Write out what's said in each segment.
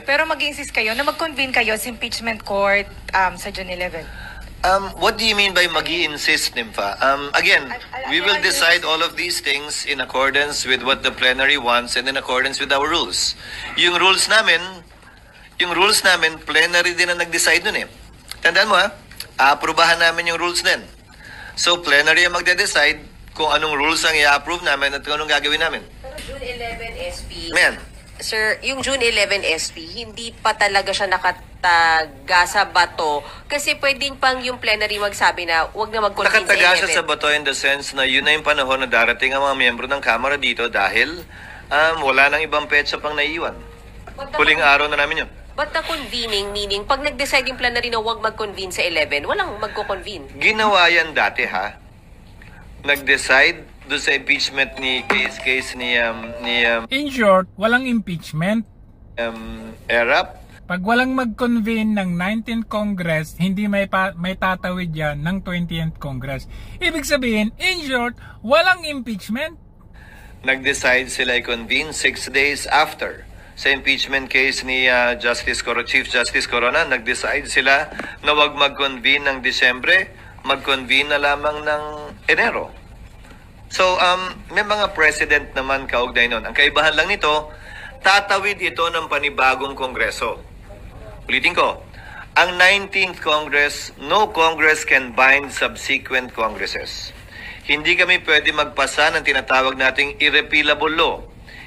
Pero mag-insist kayo na mag-convene kayo sa impeachment court sa June 11. What do you mean by magi-insist, Nympha? Again, we will decide all of these things in accordance with what the plenary wants and in accordance with our rules. Yung rules namin, plenary din ang nag-decide nun eh. Tandaan mo ha, aaprubahan namin yung rules din. So plenary ang magde-decide kung anong rules ang i-approve namin at kung anong gagawin namin. June 11 SP. Man. Sir, yung June 11 SP, hindi pa talaga siya nakataga sa bato kasi pwedeng pang yung plenary magsabi na wag na mag-convene sa 11. Nakataga siya sa bato in the sense na yun na yung panahon na darating ang mga miyembro ng Kamara dito dahil wala nang ibang petsa pang naiiwan. Huling araw na namin yun. But the convening, meaning pag nag-decide yung plenary na wag mag-convene sa 11, walang magko-convene. Ginawa yan dati ha. Nag-decide doon sa impeachment ni case ni In short, walang impeachment. ERAP. Pag walang mag-convene ng 19th Congress, hindi may tatawid yan ng 20th Congress. Ibig sabihin, in short, walang impeachment. Nag-decide sila i-convene 6 days after. Sa impeachment case ni Chief Justice Corona, nag-decide sila na wag mag-convene ng Disyembre, mag-convene na lamang ng Enero. So, may mga precedent naman kaugnay nun. Ang kaibahan lang nito, tatawid ito ng panibagong kongreso. Ulitin ko, ang 19th Congress, no Congress can bind subsequent Congresses. Hindi kami pwede magpasa ng tinatawag nating irrepealable law.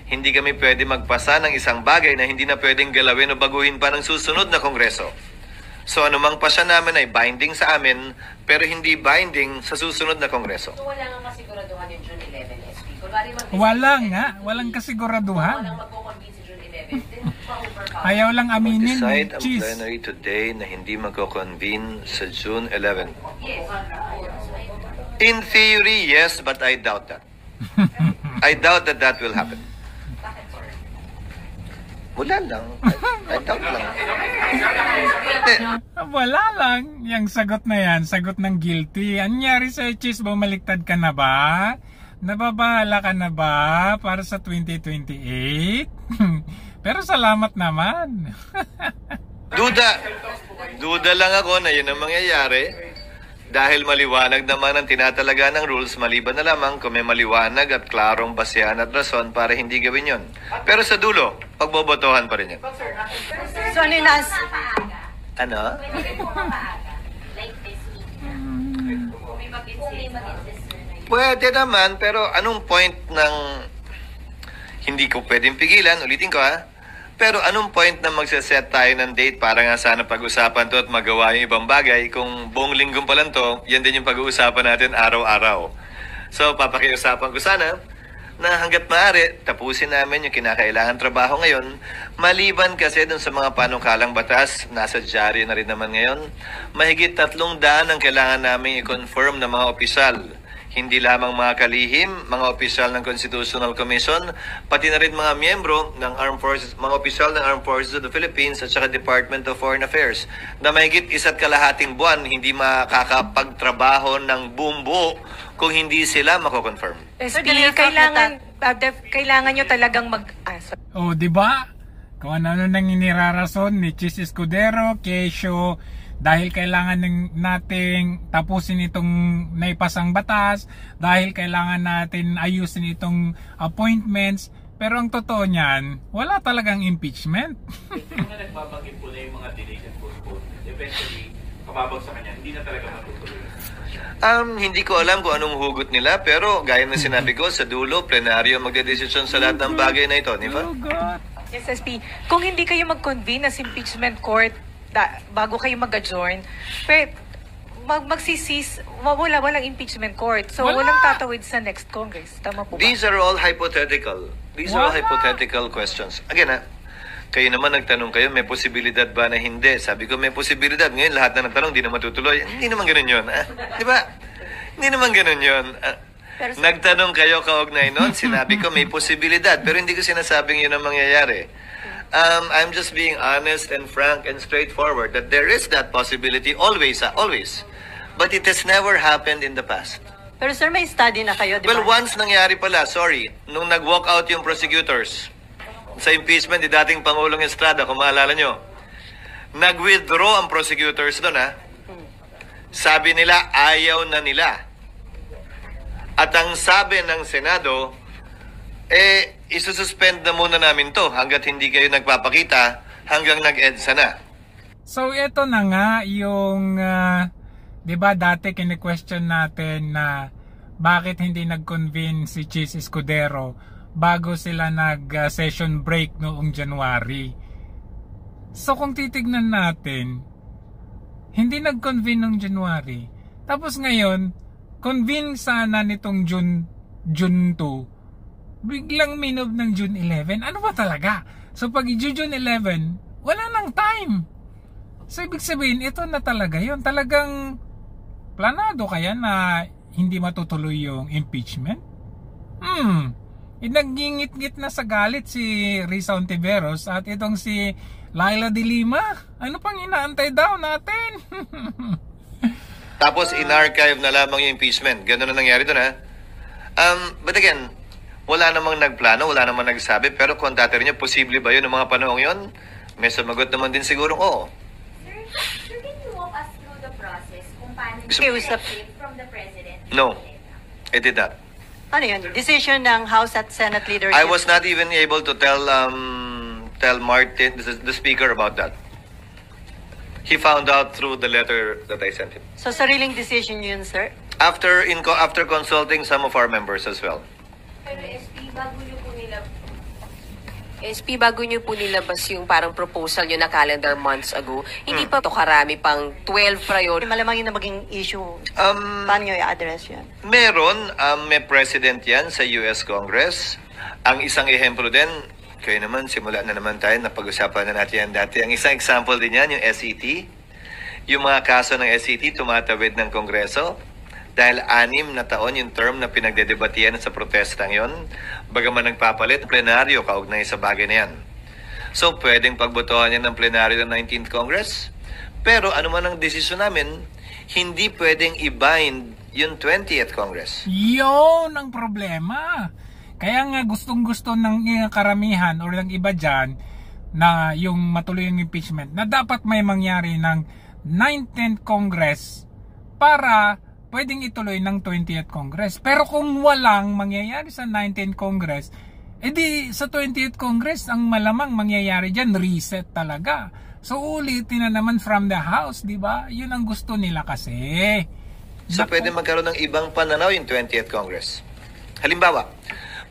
Hindi kami pwede magpasa ng isang bagay na hindi na pwedeng galawin o baguhin pa ng susunod na kongreso. So anumang pasya namin ay binding sa amin, pero hindi binding sa susunod na kongreso. So wala nga kasiguraduhan yung June 11 SP. Walang kasiguraduhan. Walang magko-convene sa June 11. Ayaw lang aminin Decide ni ang Cheese. plenary today na hindi magko-convene sa June 11. Yes. In theory, yes, but I doubt that. I doubt that that will happen. Wala lang. I doubt lang. Wala lang. Yung sagot na yan, sagot ng guilty. Anyari sa Cheese, bumaliktad ka na ba? Nababahala ka na ba para sa 2028? Pero salamat naman. Duda lang ako na yun ang mangyayari. Dahil maliwanag naman ang tinatalaga ng rules, maliban na lamang kung may maliwanag at klarong basehan at rason para hindi gawin yon. Pero sa dulo, pagbobotohan pa rin yan. So ano yung Ano? Pwede naman, pero anong point ng hindi ko pwedeng pigilan? Ulitin ko ha. Pero anong point na magsaset tayo ng date para nga sana pag-usapan to at magawa yung ibang bagay kung buong linggo pa lang to, yan din yung pag-uusapan natin araw-araw. So papakiusapan ko sana na hanggat maaari, tapusin namin yung kinakailangan trabaho ngayon. Maliban kasi dun sa mga panukalang batas, nasa dyaryo na rin naman ngayon, mahigit 300 ang kailangan namin i-confirm ng mga opisyal. Hindi lamang mga kalihim, mga opisyal ng Constitutional Commission, pati na rin mga miyembro ng Armed Forces, mga opisyal ng Armed Forces of the Philippines at saka Department of Foreign Affairs na mahigit 1.5 buwan hindi makakapagtrabaho ng buong buo kung hindi sila mako-confirm. SP, kailangan nyo talagang Di ba? Kung ano nang inirarason ni Cheese Escudero, Kesyo, dahil kailangan nating tapusin itong naipasang batas, dahil kailangan natin ayusin itong appointments, pero ang totoo niyan, wala talagang impeachment. Yung nga nagbabanggit po na yung mga delays and postponement, eventually, kababag sa kanya, hindi na talaga matutuloy. Hindi ko alam kung anong hugot nila, pero gaya ng sinabi ko, sa dulo, plenaryo magdedesisyon sa lahat ng bagay na ito, di ba? Oh God. Yes, SP. Kung hindi kayo mag-convene as impeachment court bago kayo mag-adjourn, magsisis, walang impeachment court. So, walang tatawid sa next Congress. Tama po ba? These are all hypothetical. These are all hypothetical questions. Again, kayo naman nagtanong kayo, may posibilidad ba na hindi? Sabi ko, may posibilidad. Ngayon, lahat na nagtanong, di na matutuloy. Hindi naman ganun yun. Di ba? Hindi naman ganun yun. Nagtanong kayo kaugnay nun, sinabi ko, may posibilidad. Pero hindi ko sinasabing yun ang mangyayari. I'm just being honest and frank and straightforward that there is that possibility always, always. But it has never happened in the past. Pero sir, may study na kayo, di ba? Well, once nangyari pala, sorry, nung nag-walk out yung prosecutors, sa impeachment ni dating Pangulong Estrada, kung maalala nyo. Nag-withdraw ang prosecutors doon, ha? Sabi nila, ayaw na nila. At ang sabi ng Senado, isususpend na muna namin to hanggat hindi kayo nagpapakita hanggang nag-EDSA na. So ito na nga yung 'di ba dati kine-question natin na bakit hindi nag-convene si Chis Escudero bago sila nag-session break noong January. So kung titignan natin, hindi nag-convene noong January. Tapos ngayon, convene sana nitong June 2. Biglang minob ng June 11. Ano ba talaga? So pag June 11, wala nang time. So ibig sabihin, ito na talaga yun. Talagang planado kaya na hindi matutuloy yung impeachment? Nagingit-ngit na sa galit si Risa Ontiveros at itong si Laila de Lima. Ano pang inaantay daw natin? Tapos in-archive na lamang yung impeachment. Ganun na nangyari doon, ha? But again, wala namang nagplano, wala namang nagsabi. Pero kung tatanungin niyo, posible ba yun ng mga panahong yun? May sumagot naman din siguro, oo. Sir, can you walk us through the process kung paano Kiusap. from the President? No, I did not. Ano yun? Decision ng House at Senate leadership? I was not even able to tell Martin, the speaker, about that. He found out through the letter that I sent him. So, sariling decision yun, sir? After consulting some of our members as well. Pero SP, bago nyo po nilabas yung parang proposal nyo na calendar months ago, hindi pa to karami pang 12 priority. Malamang yun na maging issue. Paano nyo i-address yun? Meron, may president yan sa US Congress. Ang isang ehemplo din, kayo naman, simula na naman tayo, napag-usapan na natin yan dati. Ang isang example din yan, yung SET. Yung mga kaso ng SET tumatawid ng Kongreso. Dahil 6 na taon yung term na pinagdedebatihan sa protestang yon, bagaman nagpapalit, plenaryo kaugnay sa bagay na yan. So, pwedeng pagbotohan yan ng plenaryo ng 19th Congress. Pero ano man ang desisyon namin, hindi pwedeng i-bind yung 20th Congress. Yun ang problema. Kaya nga gustong-gusto ng karamihan o ng iba dyan na yung matuloy yung impeachment na dapat may mangyari ng 19th Congress para pwedeng ituloy ng 20th Congress. Pero kung walang mangyayari sa 19th Congress, edi sa 20th Congress, ang malamang mangyayari dyan, reset talaga. So ulitin na naman from the House, di ba? Yun ang gusto nila kasi. So pwede magkaroon ng ibang pananaw yung 20th Congress. Halimbawa,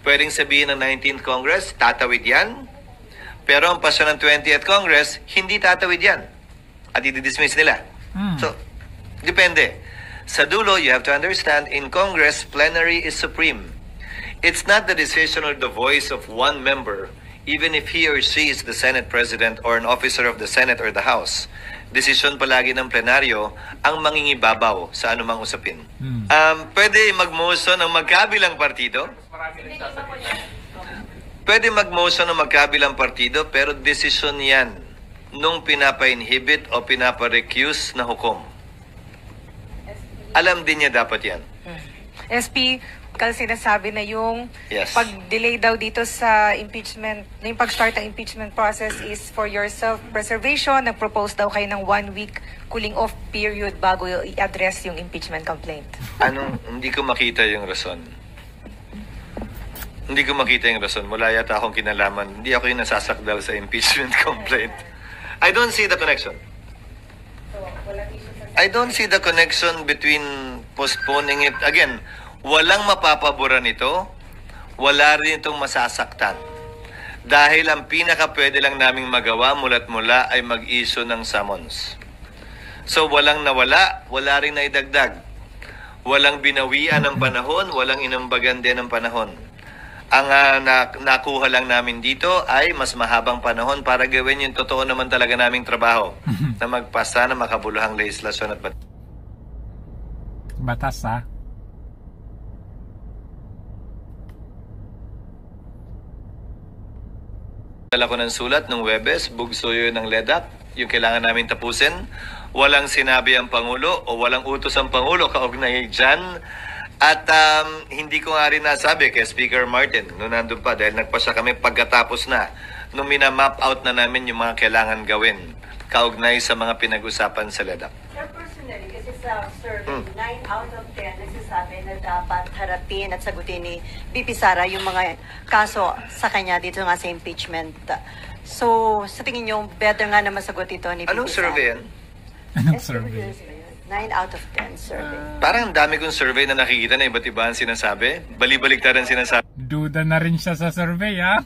pwedeng sabihin ng 19th Congress, tatawid yan. Pero ang pasyon ng 20th Congress, hindi tatawid yan. At i-dismiss nila. So, depende. Sa dulo, you have to understand, in Congress, plenary is supreme. It's not the decision or the voice of one member, even if he or she is the Senate President or an officer of the Senate or the House. Desisyon palagi ng plenaryo ang mangingibabaw sa anumang usapin. Pwede mag-motion ng magkabilang partido. Pwede mag-motion ng magkabilang partido, pero desisyon yan nung pinapa-inhibit o pinapa-recuse na hukom. Alam din niya dapat yan. SP, kasi sinasabi na yung Yes. pag-delay daw dito sa impeachment, na yung pag-start ng impeachment process is for your self-preservation. Nag-propose daw kayo ng 1 week cooling off period bago i-address yung impeachment complaint. Hindi ko makita yung rason. Hindi ko makita yung rason. Wala yata akong kinalaman. Hindi ako yung nasasakdal sa impeachment complaint. I don't see the connection. I don't see the connection between postponing it. Again, walang mapapabura nito. Wala rin itong masasaktan. Dahil ang pinaka pwede lang naming magawa mula't mula ay mag-issue ng summons. So walang nawala, wala rin naidagdag. Walang binawian ng panahon, walang inambagan din ng panahon. Ang nakuha lang namin dito ay mas mahabang panahon para gawin yung totoo naman talaga naming trabaho na magpasa ng makabuluhang legislasyon at Batas, ha? Dala ko ng sulat ng Webes, bugso yun ng LEDAC, yung kailangan namin tapusin. Walang sinabi ang Pangulo o walang utos ang Pangulo kaugnay dyan. At hindi ko nga rin nasabi kay Speaker Martin noon nandun pa dahil nagpasya kami pagkatapos na nung minamap out na namin yung mga kailangan gawin kaugnay sa mga pinag-usapan sa LEDAC. Sir, personally, kasi sa survey, 9 out of 10 nagsasabi na dapat harapin at sagutin ni VP Sara yung mga kaso sa kanya dito nga sa impeachment. So, sa tingin niyo, better nga na masagot ito ni VP Anong Sara? survey yan? Anong survey? 9 out of 10 survey. Parang dami kong survey na nakikita na iba't iba ang sinasabi. Bali-baligtad ang sinasabi. Duda na rin siya sa survey, ha?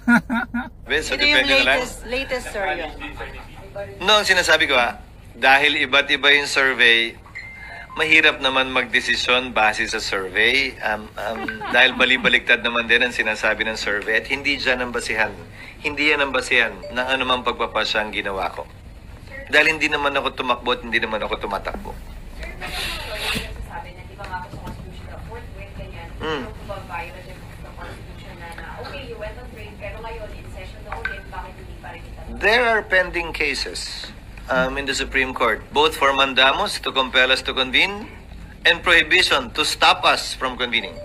So, Ito yung depende na lang. latest survey. No, ang sinasabi ko dahil iba't iba yung survey, mahirap naman magdesisyon base sa survey. Dahil bali-baligtad naman din ang sinasabi ng survey at hindi dyan ang basihan. Hindi yan ang basihan ng anumang pagpapasya ang ginawa ko. Dahil hindi naman ako tumakbo at hindi naman ako tumatakbo. Sir, may mga lawyer na nagsasabi na di ba nga ako sa Constitution na forthwith, ganyan, yung violation of the Constitution na okay, you went on break, pero ngayon, in session na ulit, bakit hindi pa rin kita? There are pending cases in the Supreme Court, both for mandamus to compel us to convene and prohibition to stop us from convening.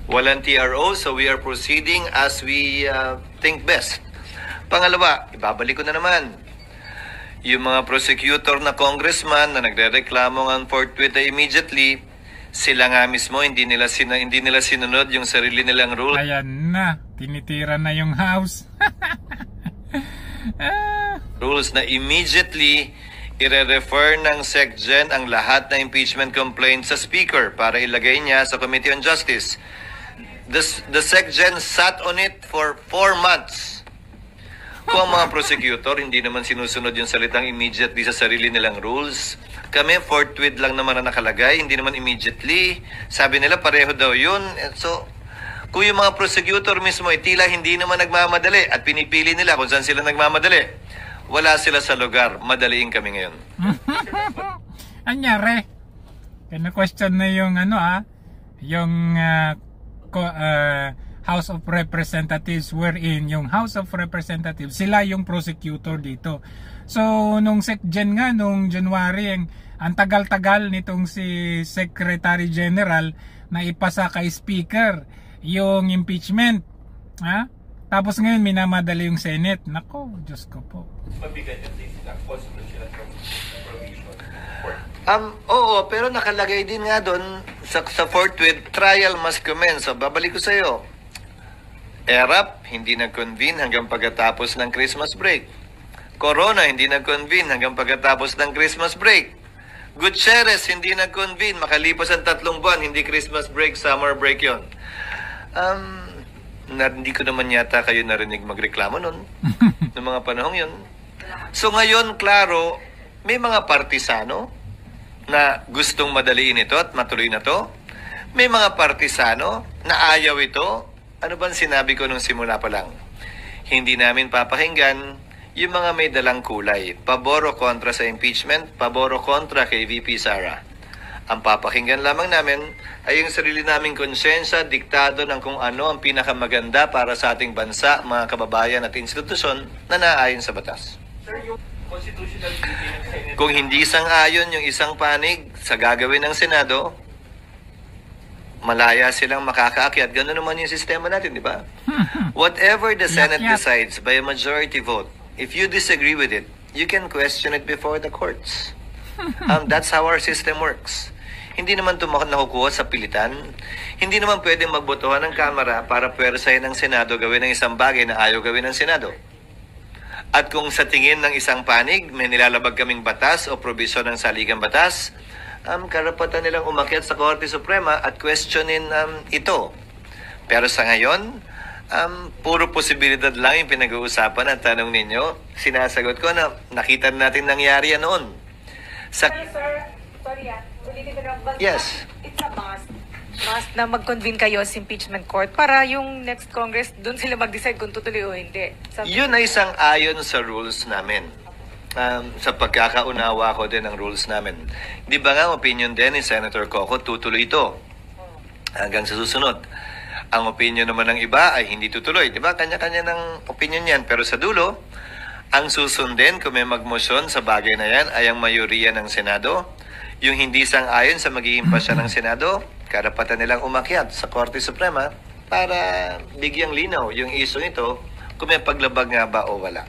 Walang TRO, so we are proceeding as we think best. Pangalawa, ibabalik ko na naman, yung mga prosecutor na congressman na nagrereklamo ng forthwith ay immediately, sila nga mismo hindi nila sinunod yung sarili nilang rule. Ayan na, tinitira na yung house. Rules na immediately ire-refer ng SecGen ang lahat na impeachment complaints sa Speaker para ilagay niya sa Committee on Justice. The SecGen sat on it for 4 months. Kung ang mga prosecutor hindi naman sinusunod yung salitang immediately sa sarili nilang rules, kami forthwith lang naman na nakalagay, hindi naman immediately. Sabi nila pareho daw yun. So, kung yung mga prosecutor mismo ay tila hindi naman nagmamadali at pinipili nila kung saan sila nagmamadali, wala sila sa lugar, madaliin kami ngayon. Anyari? Kina-question na yung yung House of Representatives wherein yung House of Representatives, sila yung prosecutor dito. So, nung SecGen nga, nung January, ang tagal-tagal nitong si Secretary General na ipasa kay Speaker yung impeachment. Ha? Tapos ngayon, minamadali yung Senate. Nako, Diyos ko po. Mabigat yung sila, constitutional provision. Oo, pero nakalagay din nga doon sa forthwith, trial must commence. So, babalik ko sa iyo. ERAP, hindi nag-convene hanggang pagkatapos ng Christmas break. Corona, hindi nag-convene hanggang pagkatapos ng Christmas break. Gutierrez, hindi nag-convene. Makalipas ang 3 buwan, hindi Christmas break, summer break yon. Hindi ko naman yata kayo narinig magreklamo nun. Noong mga panahong yun. So ngayon, klaro, may mga partisano na gustong madaliin ito at matuloy na to. May mga partisano na ayaw ito. Ano bang sinabi ko nung simula pa lang? Hindi namin papakinggan yung mga may dalang kulay. Pabor o kontra sa impeachment, pabor o kontra kay VP Sara. Ang papakinggan lamang namin ay yung sarili naming konsensya, diktado ng kung ano ang pinakamaganda para sa ating bansa, mga kababayan at institusyon na naayon sa batas. Sir, yung constitutional duty ng Senate... Kung hindi sang-ayon yung isang panig sa gagawin ng Senado, malaya silang makakaakyat. Gano'n naman yung sistema natin, di ba? Whatever the Senate decides by a majority vote, if you disagree with it, you can question it before the courts. That's how our system works. Hindi naman ito nakukuha sa pilitan. Hindi naman pwedeng magbotohan ng Kamara para pwersahin ng Senado gawin ng isang bagay na ayaw gawin ng Senado. At kung sa tingin ng isang panig, may nilalabag kaming batas o probisyon ng saligang batas, karapatan nilang umakyat sa Korte Suprema at questionin ito. Pero sa ngayon, puro posibilidad lang yung pinag-uusapan at tanong ninyo. Sinasagot ko na nakita natin nangyari yan noon. Sir, sorry ulitin ko lang. Yes. It's a must na mag-convene kayo sa impeachment court para yung next Congress, doon sila mag-decide kung tutuloy o hindi. Yun ay isang ayon sa rules namin. Sa pagkakaunawa ko din ng rules namin. Di ba nga opinion din ni Senator Coco, tutuloy ito hanggang sa susunod. Ang opinion naman ng iba ay hindi tutuloy. Di ba? Kanya-kanya ng opinion yan. Pero sa dulo, ang susundin kung may magmosyon sa bagay na yan ay ang mayoriya ng Senado. Yung hindi sang-ayon sa magiging pasya ng Senado, karapatan nilang umakyat sa Korte Suprema para bigyang linaw yung issue nito kung may paglabag nga ba o wala.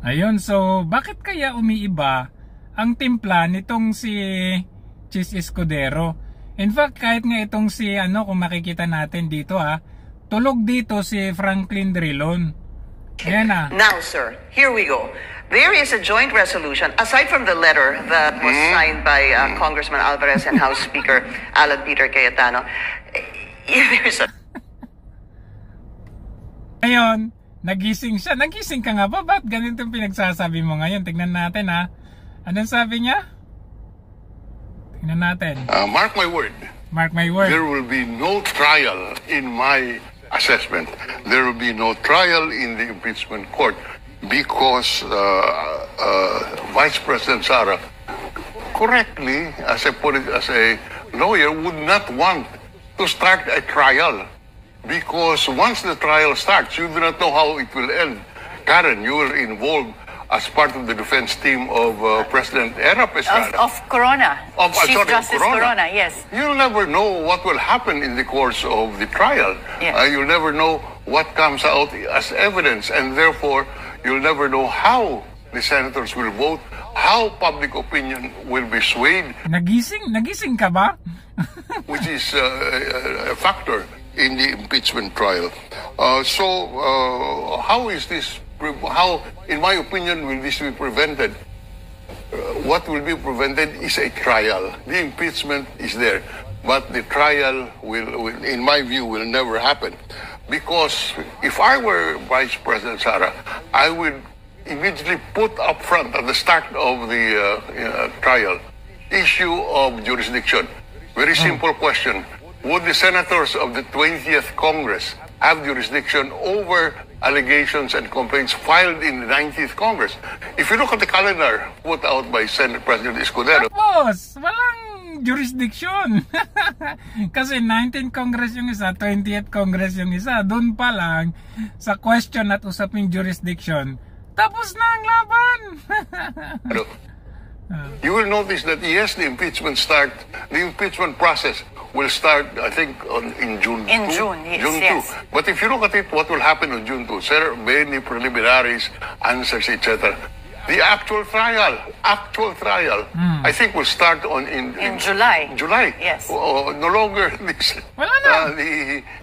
Ayun, so bakit kaya umiiba ang timpla nitong si Chis Escudero? In fact, kahit nga itong si kung makikita natin dito tulog dito si Franklin Drilon. Ayan na. Now, sir, here we go. There is a joint resolution, aside from the letter that was signed by Congressman Alvarez and House Speaker Alan Peter Cayetano. There's a... Ngayon, nagising siya. Nagising ka nga ba? Ba't ganito yung pinagsasabi mo ngayon? Tignan natin Anong sabi niya? Tignan natin. Mark my word. Mark my word. There will be no trial in my assessment. There will be no trial in the impeachment court because Vice President Sara correctly, as a lawyer, would not want to start a trial because once the trial starts, you do not know how it will end. Karen, you were involved as part of the defense team of President Erap Estrada. Of Corona. Chief sorry, Justice Corona, yes. You'll never know what will happen in the course of the trial. Yes. You'll never know what comes out as evidence, and therefore, you'll never know how the senators will vote, how public opinion will be swayed. Nagising ka ba? Which is a factor in the impeachment trial. How is this? How, in my opinion, will this be prevented? What will be prevented is a trial. The impeachment is there, but the trial will in my view, will never happen. Because if I were Vice President Sara, I would immediately put up front at the start of the trial issue of jurisdiction. Very simple question. Would the senators of the 20th Congress have jurisdiction over allegations and complaints filed in the 19th Congress? If you look at the calendar put out by Senate President Escudero, Tapos, walang jurisdiction. Kasi 19th Congress yung isa, 20th Congress yung isa. Doon pa lang, sa question at usaping jurisdiction, tapos na ang laban. you will notice that yes, the impeachment process will start, I think, in June 2. In June, yes, June 2. yes. But if you look at it, what will happen on June 2? Sir, many preliminaries, answers, etc. The actual trial, I think will start in July. July. Yes. No longer this,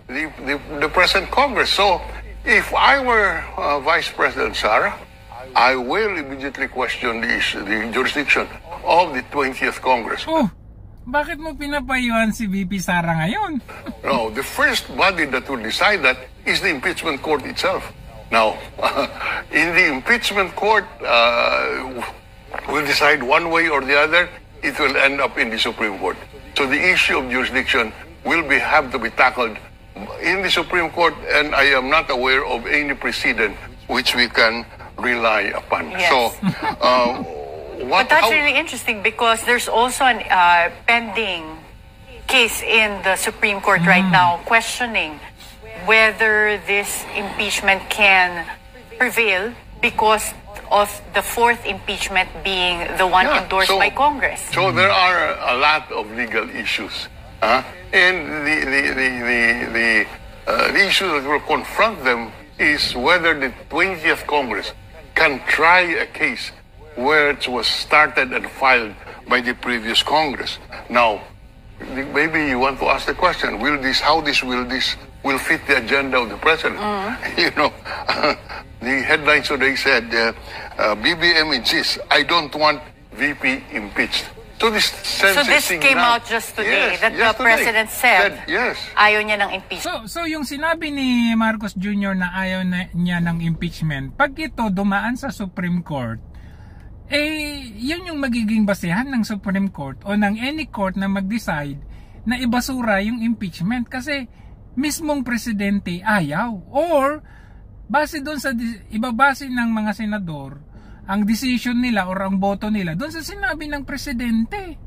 the present Congress. So, if I were Vice President Sara, I will immediately question the jurisdiction of the 20th Congress. Bakit mo pinapayuhan si VP Sara ngayon? No, the first body that will decide that is the impeachment court itself. Now, in the impeachment court, will decide one way or the other, it will end up in the Supreme Court. So the issue of jurisdiction will have to be tackled in the Supreme Court, and I am not aware of any precedent which we can rely upon. Yes. So, But that's really interesting because there's also an pending case in the Supreme Court right now questioning whether this impeachment can prevail because of the fourth impeachment being the one endorsed by Congress. So there are a lot of legal issues. And the issue that will confront them is whether the 20th Congress can try a case where it was started and filed by the previous Congress. Now, maybe you want to ask the question: how will fit the agenda of the president? You know, the headlines today said, "BBM insists I don't want VP impeached." So this came out just today that the president said ayaw niya ng impeachment. So yung sinabi ni Marcos Jr. na ayaw niya ng impeachment, pag ito dumaan sa Supreme Court, yun yung magiging basehan ng Supreme Court o ng any court na mag-decide na ibasura yung impeachment kasi mismong presidente ayaw, or base doon sa ibabase ng mga senador ang decision nila or ang boto nila doon sa sinabi ng presidente.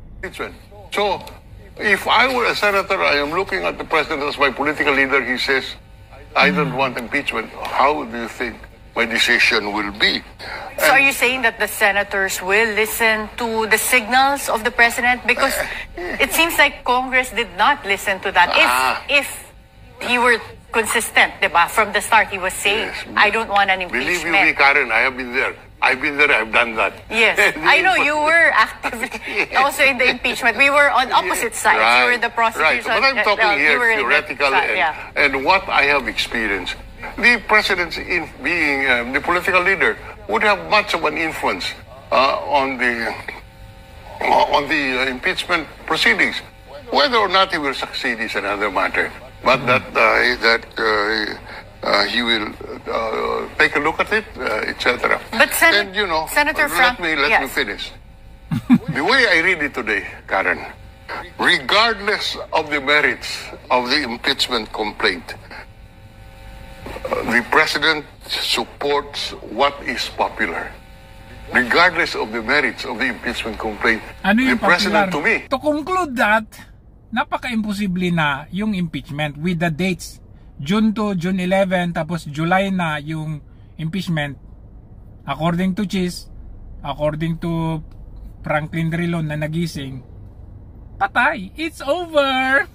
So, if I were a senator, I am looking at the president as my political leader, he says, I don't want impeachment. How do you think my decision will be? So are you saying that the senators will listen to the signals of the president? Because it seems like Congress did not listen to that. If he were consistent, diba? From the start, he was saying, Yes. I don't want an Believe you impeachment. me, Karen, I have been there. I've been there, I've done that. Yes, I know you were actively also in the impeachment. We were on opposite sides. You were the prosecution. Right, but I'm talking you here were in the theoretical side, yeah. and what I have experienced. The president, in being the political leader, would have much of an influence on the impeachment proceedings. Whether or not he will succeed is another matter. But he will take a look at it, etc. But And, you know, Senator Frank, let me yes. finish. The way I read it today, Karen, regardless of the merits of the impeachment complaint, the president supports what is popular. Regardless of the merits of the impeachment complaint, Ano the yung president, to popular? me, To conclude that, napaka-imposible na yung impeachment with the dates. June 2, June 11, tapos July na yung impeachment. According to Chis, according to Franklin Drilon na nagising, patay. It's over!